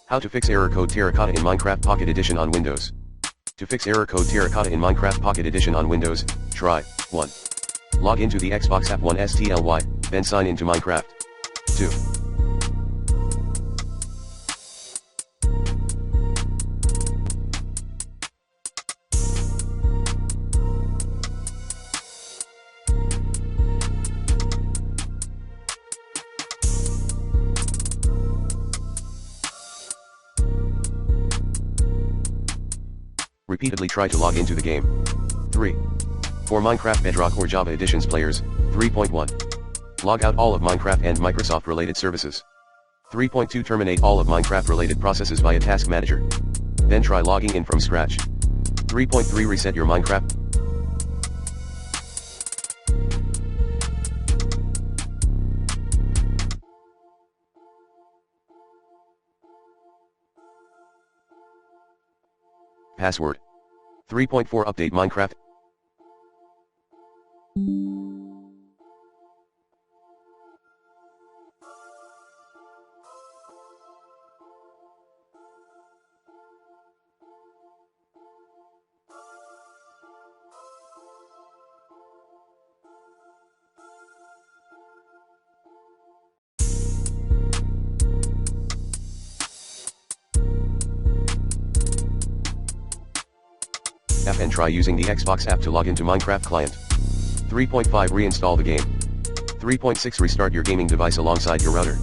How to fix error code Terracotta in Minecraft Pocket Edition on Windows. To fix error code Terracotta in Minecraft Pocket Edition on Windows, try 1. Log into the Xbox app 1stly, then sign into Minecraft. 2. Repeatedly try to log into the game. 3. For Minecraft Bedrock or Java Editions players, 3.1. Log out all of Minecraft and Microsoft related services. 3.2 Terminate all of Minecraft related processes via Task Manager. Then try logging in from scratch. 3.3 Reset your Minecraft. Password. 3.4 Update Minecraft. And try using the Xbox app to log into Minecraft client. 3.5 Reinstall the game. 3.6 Restart your gaming device alongside your router.